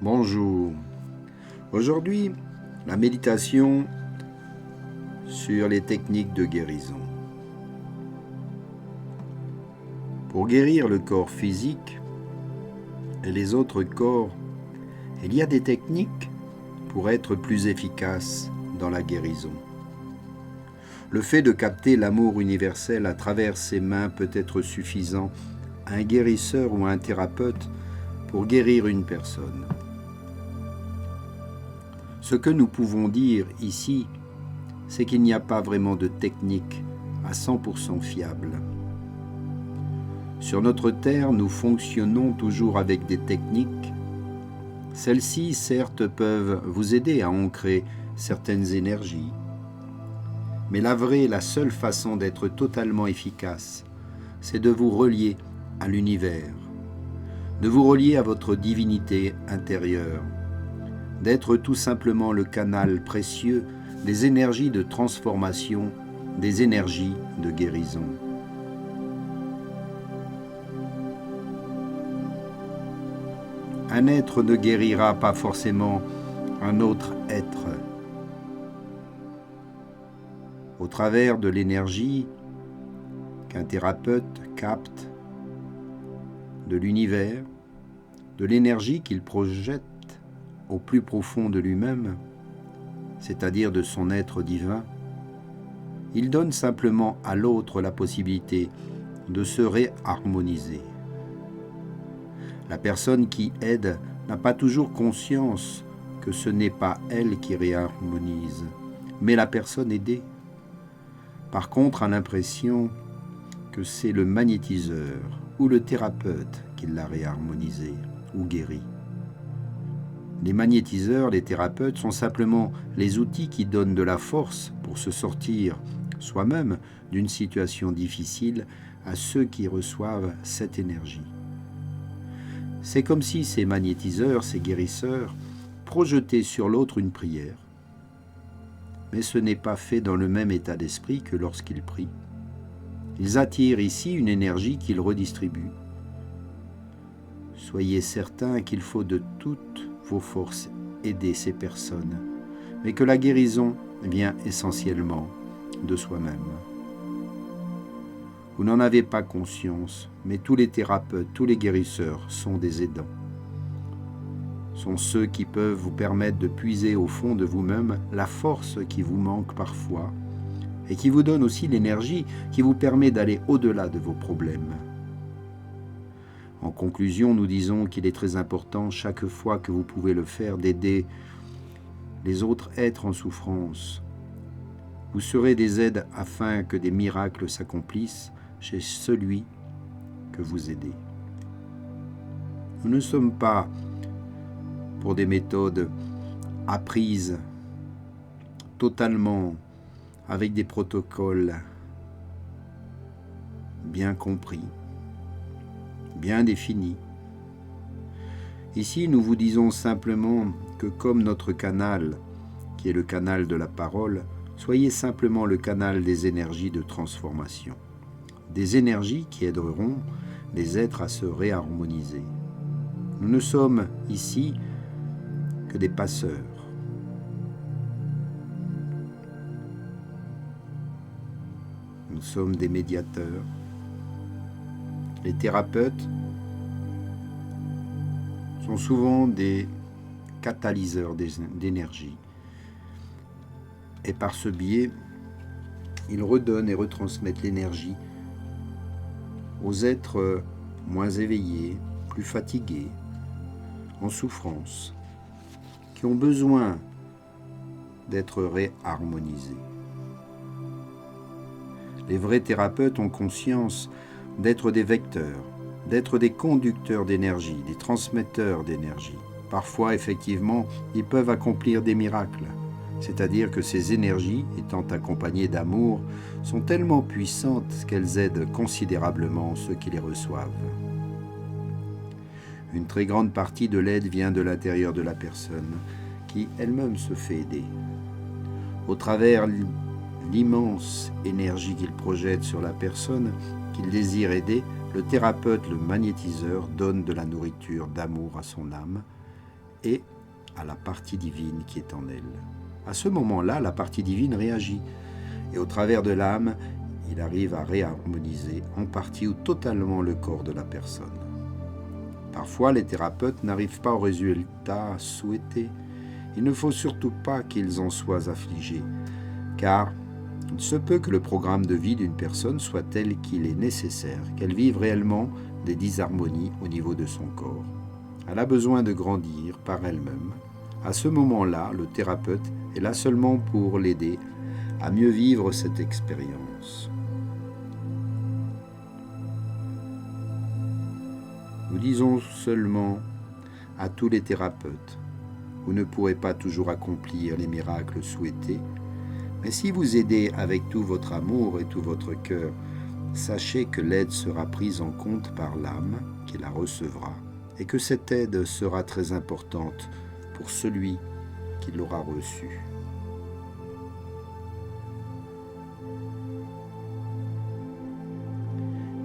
Bonjour. Aujourd'hui, la méditation sur les techniques de guérison. Pour guérir le corps physique et les autres corps, il y a des techniques pour être plus efficace dans la guérison. Le fait de capter l'amour universel à travers ses mains peut être suffisant à un guérisseur ou à un thérapeute pour guérir une personne. Ce que nous pouvons dire ici, c'est qu'il n'y a pas vraiment de technique à 100% fiable. Sur notre Terre, nous fonctionnons toujours avec des techniques. Celles-ci, certes, peuvent vous aider à ancrer certaines énergies. Mais la seule façon d'être totalement efficace, c'est de vous relier à l'univers, de vous relier à votre divinité intérieure, d'être tout simplement le canal précieux des énergies de transformation, des énergies de guérison. Un être ne guérira pas forcément un autre être. Au travers de l'énergie qu'un thérapeute capte de l'univers, de l'énergie qu'il projette au plus profond de lui-même, c'est-à-dire de son être divin, il donne simplement à l'autre la possibilité de se réharmoniser. La personne qui aide n'a pas toujours conscience que ce n'est pas elle qui réharmonise, mais la personne aidée. Par contre, a l'impression que c'est le magnétiseur ou le thérapeute qui l'a réharmonisé ou guéri. Les magnétiseurs, les thérapeutes sont simplement les outils qui donnent de la force pour se sortir soi-même d'une situation difficile à ceux qui reçoivent cette énergie. C'est comme si ces magnétiseurs, ces guérisseurs, projetaient sur l'autre une prière. Mais ce n'est pas fait dans le même état d'esprit que lorsqu'ils prient. Ils attirent ici une énergie qu'ils redistribuent. Soyez certains qu'il faut de toutes vos forces aider ces personnes, mais que la guérison vient essentiellement de soi-même. Vous n'en avez pas conscience, mais tous les thérapeutes, tous les guérisseurs sont des aidants. Sont ceux qui peuvent vous permettre de puiser au fond de vous-même la force qui vous manque parfois et qui vous donne aussi l'énergie qui vous permet d'aller au-delà de vos problèmes. En conclusion, nous disons qu'il est très important, chaque fois que vous pouvez le faire, d'aider les autres êtres en souffrance. Vous serez des aides afin que des miracles s'accomplissent chez celui que vous aidez. Nous ne sommes pas pour des méthodes apprises totalement avec des protocoles bien compris, bien définis. Ici, nous vous disons simplement que comme notre canal, qui est le canal de la parole, soyez simplement le canal des énergies de transformation, des énergies qui aideront les êtres à se réharmoniser. Nous ne sommes ici que des passeurs. Nous sommes des médiateurs. Les thérapeutes sont souvent des catalyseurs d'énergie. Et par ce biais, ils redonnent et retransmettent l'énergie aux êtres moins éveillés, plus fatigués, en souffrance, qui ont besoin d'être réharmonisés. Les vrais thérapeutes ont conscience d'être des vecteurs, d'être des conducteurs d'énergie, des transmetteurs d'énergie. Parfois, effectivement, ils peuvent accomplir des miracles, c'est-à-dire que ces énergies, étant accompagnées d'amour, sont tellement puissantes qu'elles aident considérablement ceux qui les reçoivent. Une très grande partie de l'aide vient de l'intérieur de la personne, qui elle-même se fait aider. Au travers l'immense énergie qu'il projette sur la personne qu'il désire aider, le thérapeute, le magnétiseur, donne de la nourriture d'amour à son âme et à la partie divine qui est en elle. À ce moment-là, la partie divine réagit, et au travers de l'âme, il arrive à réharmoniser en partie ou totalement le corps de la personne. Parfois, les thérapeutes n'arrivent pas au résultat souhaité. Il ne faut surtout pas qu'ils en soient affligés, car il se peut que le programme de vie d'une personne soit tel qu'il est nécessaire, qu'elle vive réellement des disharmonies au niveau de son corps. Elle a besoin de grandir par elle-même. À ce moment-là, le thérapeute est là seulement pour l'aider à mieux vivre cette expérience. Nous disons seulement à tous les thérapeutes, vous ne pourrez pas toujours accomplir les miracles souhaités, mais si vous aidez avec tout votre amour et tout votre cœur, sachez que l'aide sera prise en compte par l'âme qui la recevra et que cette aide sera très importante pour celui qui l'aura reçue.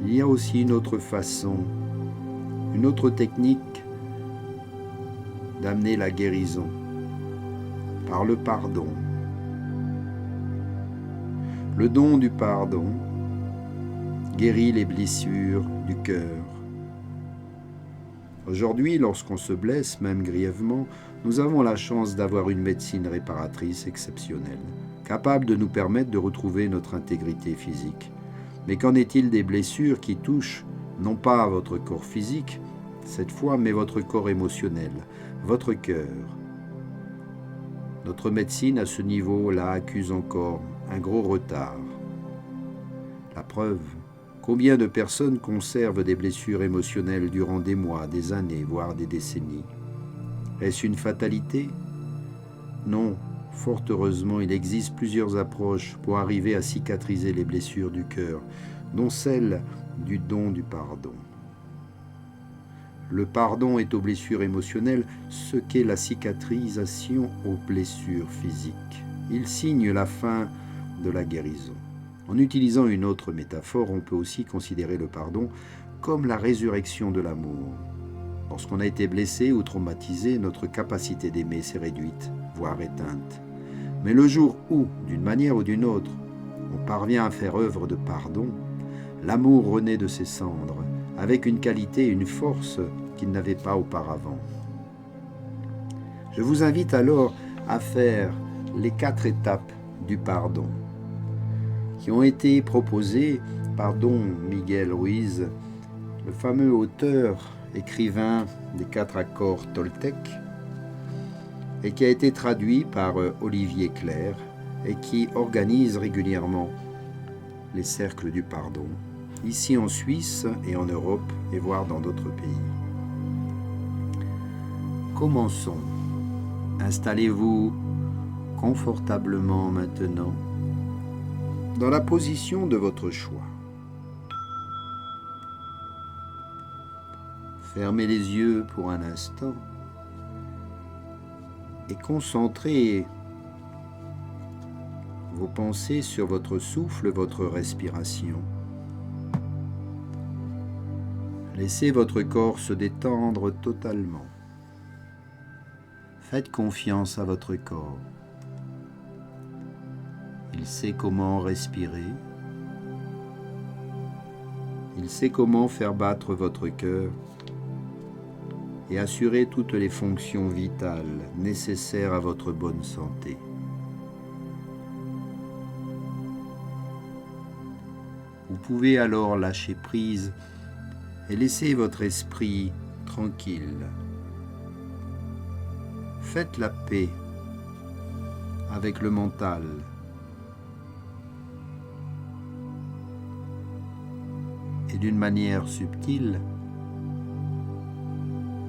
Il y a aussi une autre façon, une autre technique d'amener la guérison, par le pardon. Le don du pardon guérit les blessures du cœur. Aujourd'hui, lorsqu'on se blesse, même grièvement, nous avons la chance d'avoir une médecine réparatrice exceptionnelle, capable de nous permettre de retrouver notre intégrité physique. Mais qu'en est-il des blessures qui touchent non pas votre corps physique, cette fois, mais votre corps émotionnel, votre cœur? Notre médecine à ce niveau-là accuse encore un gros retard. La preuve, combien de personnes conservent des blessures émotionnelles durant des mois, des années, voire des décennies? Est-ce une fatalité? Non, fort heureusement, il existe plusieurs approches pour arriver à cicatriser les blessures du cœur, dont celle du don du pardon. Le pardon est aux blessures émotionnelles ce qu'est la cicatrisation aux blessures physiques. Il signe la fin de la guérison. En utilisant une autre métaphore, on peut aussi considérer le pardon comme la résurrection de l'amour. Lorsqu'on a été blessé ou traumatisé, notre capacité d'aimer s'est réduite, voire éteinte. Mais le jour où, d'une manière ou d'une autre, on parvient à faire œuvre de pardon, l'amour renaît de ses cendres, avec une qualité et une force qu'il n'avait pas auparavant. Je vous invite alors à faire les 4 étapes du pardon, qui ont été proposées par Don Miguel Ruiz, le fameux auteur, écrivain des 4 accords toltèques, et qui a été traduit par Olivier Clerc et qui organise régulièrement les cercles du pardon, ici en Suisse et en Europe, et voire dans d'autres pays. Commençons. Installez-vous confortablement maintenant dans la position de votre choix. Fermez les yeux pour un instant et concentrez vos pensées sur votre souffle, votre respiration. Laissez votre corps se détendre totalement. Faites confiance à votre corps. Il sait comment respirer. Il sait comment faire battre votre cœur et assurer toutes les fonctions vitales nécessaires à votre bonne santé. Vous pouvez alors lâcher prise et laisser votre esprit tranquille. Faites la paix avec le mental. Et d'une manière subtile,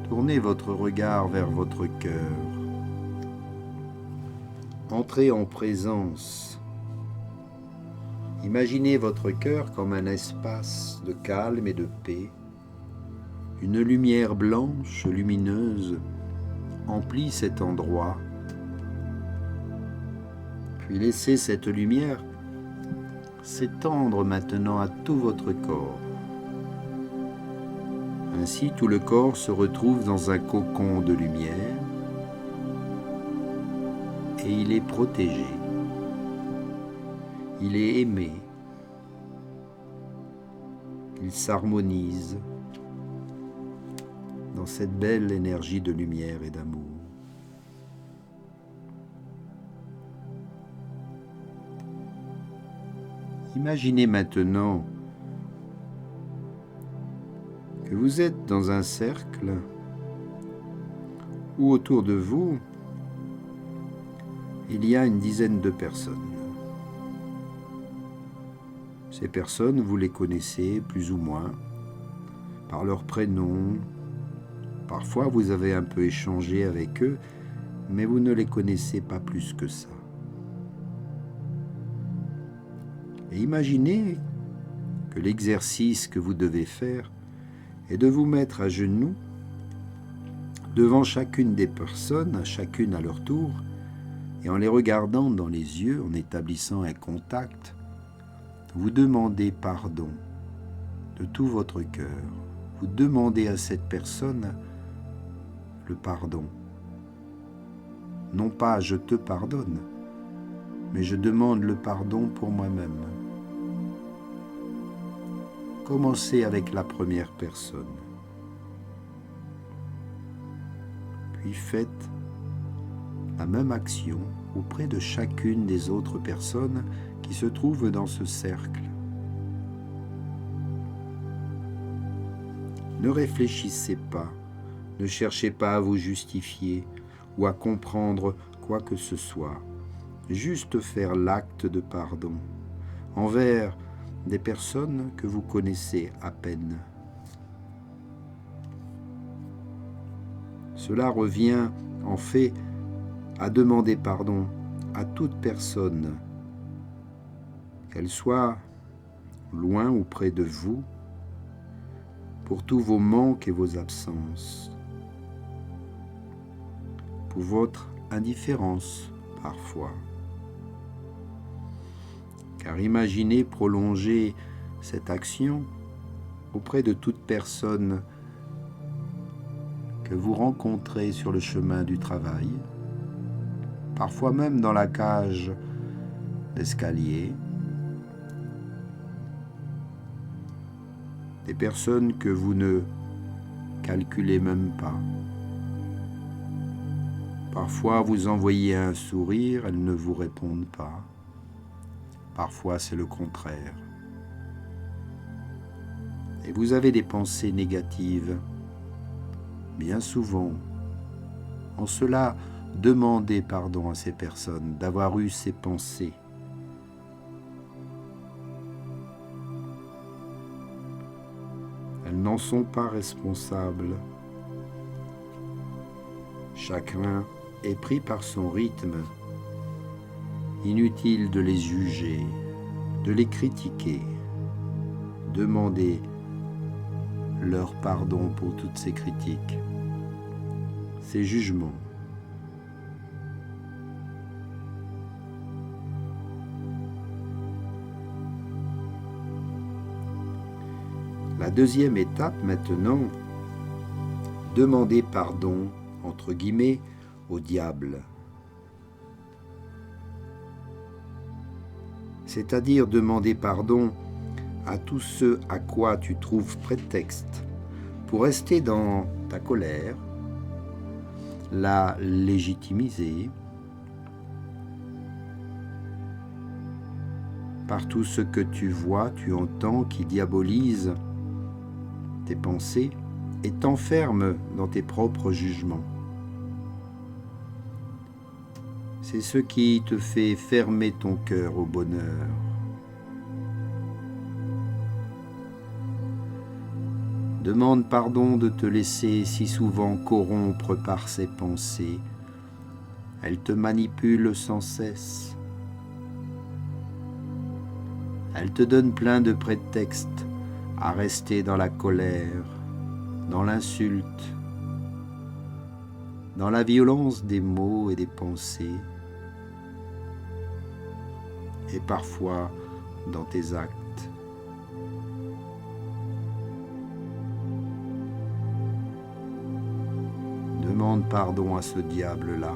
tournez votre regard vers votre cœur. Entrez en présence. Imaginez votre cœur comme un espace de calme et de paix. Une lumière blanche, lumineuse, emplit cet endroit. Puis laissez cette lumière s'étendre maintenant à tout votre corps. Ainsi, tout le corps se retrouve dans un cocon de lumière et il est protégé. Il est aimé. Il s'harmonise dans cette belle énergie de lumière et d'amour. Imaginez maintenant que vous êtes dans un cercle où autour de vous, il y a une dizaine de personnes. Ces personnes, vous les connaissez plus ou moins par leur prénom. Parfois, vous avez un peu échangé avec eux, mais vous ne les connaissez pas plus que ça. Et imaginez que l'exercice que vous devez faire est de vous mettre à genoux devant chacune des personnes, chacune à leur tour, et en les regardant dans les yeux, en établissant un contact, vous demandez pardon de tout votre cœur. Vous demandez à cette personne le pardon. Non pas « je te pardonne », mais je demande le pardon pour moi-même. Commencez avec la première personne. Puis faites la même action auprès de chacune des autres personnes qui se trouvent dans ce cercle. Ne réfléchissez pas, ne cherchez pas à vous justifier ou à comprendre quoi que ce soit. Juste faire l'acte de pardon envers des personnes que vous connaissez à peine. Cela revient en fait à demander pardon à toute personne, qu'elle soit loin ou près de vous, pour tous vos manques et vos absences, pour votre indifférence parfois. Car imaginez prolonger cette action auprès de toute personne que vous rencontrez sur le chemin du travail, parfois même dans la cage d'escalier, des personnes que vous ne calculez même pas. Parfois vous envoyez un sourire, elles ne vous répondent pas. Parfois c'est le contraire. Et vous avez des pensées négatives. Bien souvent, en cela, demandez pardon à ces personnes d'avoir eu ces pensées. Elles n'en sont pas responsables. Chacun est pris par son rythme. Inutile de les juger, de les critiquer. Demandez leur pardon pour toutes ces critiques, ces jugements. La deuxième étape maintenant, demandez pardon, entre guillemets, au diable. C'est-à-dire demander pardon à tout ce à quoi tu trouves prétexte pour rester dans ta colère, la légitimiser par tout ce que tu vois, tu entends qui diabolise tes pensées et t'enferme dans tes propres jugements. C'est ce qui te fait fermer ton cœur au bonheur. Demande pardon de te laisser si souvent corrompre par ces pensées. Elles te manipulent sans cesse. Elles te donnent plein de prétextes à rester dans la colère, dans l'insulte, dans la violence des mots et des pensées, et parfois dans tes actes. Demande pardon à ce diable-là.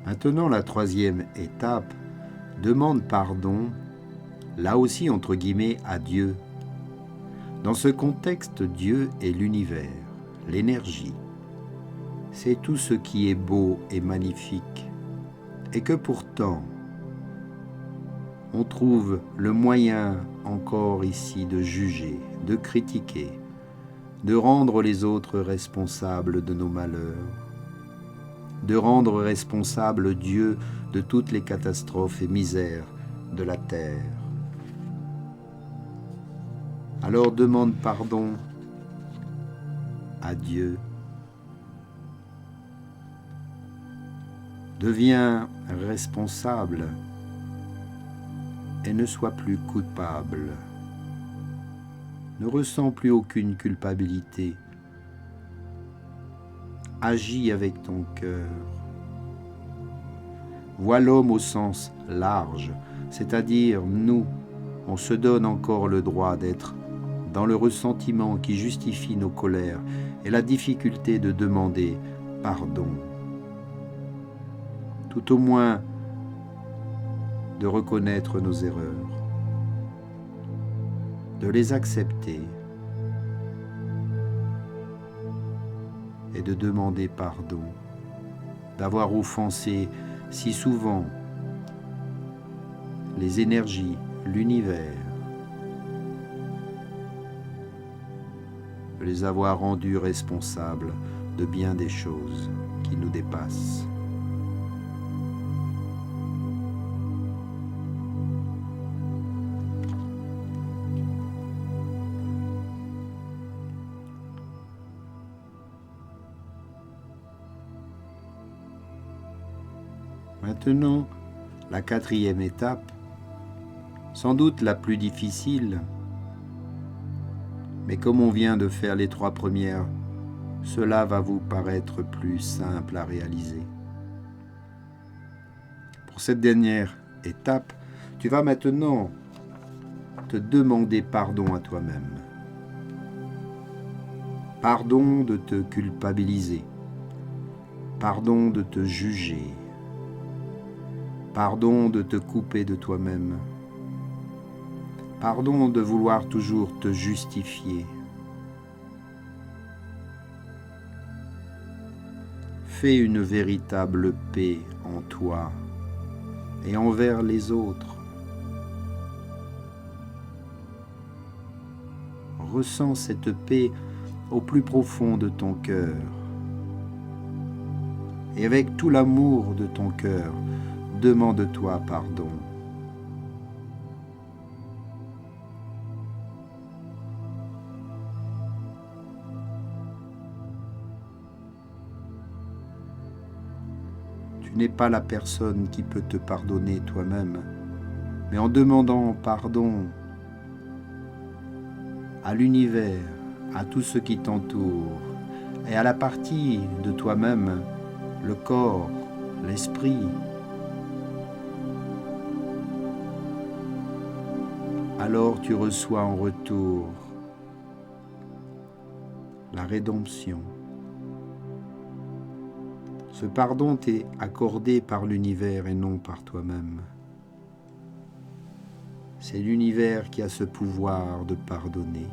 Maintenant, la troisième étape demande pardon, là aussi entre guillemets, à Dieu. Dans ce contexte, Dieu est l'univers, l'énergie. C'est tout ce qui est beau et magnifique, et que pourtant, on trouve le moyen encore ici de juger, de critiquer, de rendre les autres responsables de nos malheurs, de rendre responsable Dieu de toutes les catastrophes et misères de la terre. Alors demande pardon à Dieu. Deviens responsable et ne sois plus coupable. Ne ressens plus aucune culpabilité. Agis avec ton cœur. Vois l'homme au sens large, c'est-à-dire nous, on se donne encore le droit d'être dans le ressentiment qui justifie nos colères et la difficulté de demander pardon. Tout au moins de reconnaître nos erreurs, de les accepter et de demander pardon, d'avoir offensé si souvent les énergies, l'univers, de les avoir rendus responsables de bien des choses qui nous dépassent. Maintenant, la quatrième étape, sans doute la plus difficile, mais comme on vient de faire les trois premières, cela va vous paraître plus simple à réaliser. Pour cette dernière étape, tu vas maintenant te demander pardon à toi-même. Pardon de te culpabiliser. Pardon de te juger. Pardon de te couper de toi-même. Pardon de vouloir toujours te justifier. Fais une véritable paix en toi et envers les autres. Ressens cette paix au plus profond de ton cœur. Et avec tout l'amour de ton cœur, demande-toi pardon. Tu n'es pas la personne qui peut te pardonner toi-même, mais en demandant pardon à l'univers, à tout ce qui t'entoure, et à la partie de toi-même, le corps, l'esprit, alors tu reçois en retour la rédemption. Ce pardon t'est accordé par l'univers et non par toi-même. C'est l'univers qui a ce pouvoir de pardonner.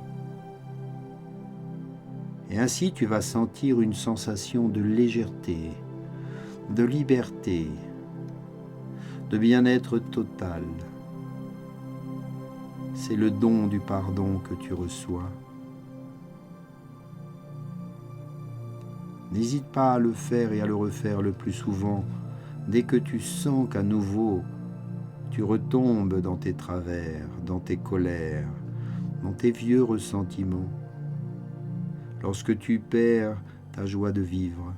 Et ainsi tu vas sentir une sensation de légèreté, de liberté, de bien-être total. C'est le don du pardon que tu reçois. N'hésite pas à le faire et à le refaire le plus souvent, dès que tu sens qu'à nouveau, tu retombes dans tes travers, dans tes colères, dans tes vieux ressentiments, lorsque tu perds ta joie de vivre.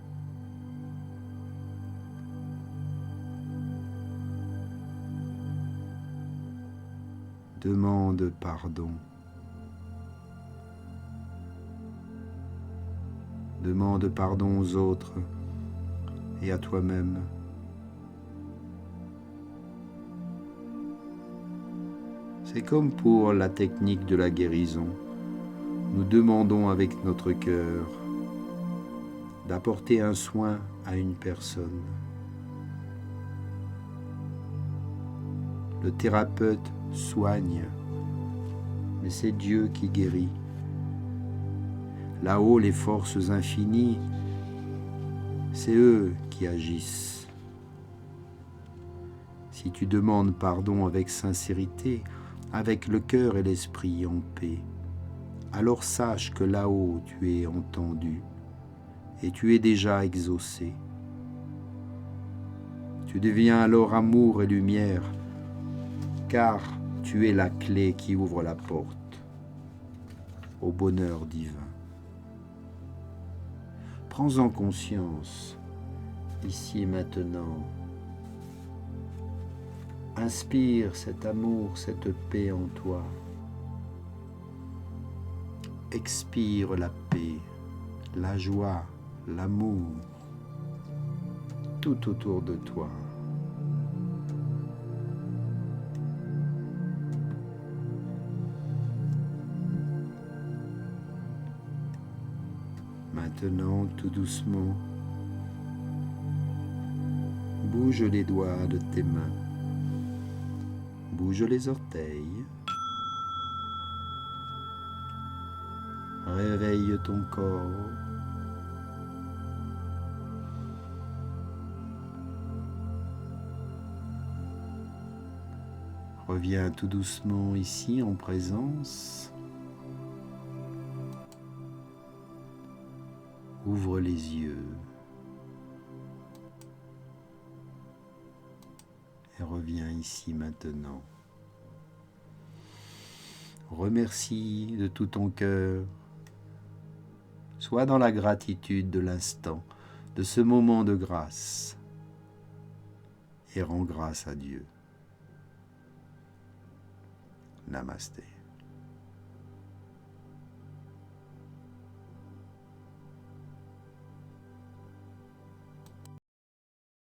Demande pardon. Demande pardon aux autres et à toi-même. C'est comme pour la technique de la guérison. Nous demandons avec notre cœur d'apporter un soin à une personne. Le thérapeute soigne, mais c'est Dieu qui guérit. Là-haut, les forces infinies, c'est eux qui agissent. Si tu demandes pardon avec sincérité, avec le cœur et l'esprit en paix, alors sache que là-haut tu es entendu et tu es déjà exaucé. Tu deviens alors amour et lumière, car tu es la clé qui ouvre la porte au bonheur divin. Prends-en conscience, ici et maintenant. Inspire cet amour, cette paix en toi. Expire la paix, la joie, l'amour, tout autour de toi. Maintenant, tout doucement, bouge les doigts de tes mains, bouge les orteils, réveille ton corps, reviens tout doucement ici en présence. Ouvre les yeux et reviens ici maintenant. Remercie de tout ton cœur. Sois dans la gratitude de l'instant, de ce moment de grâce, et rends grâce à Dieu. Namasté.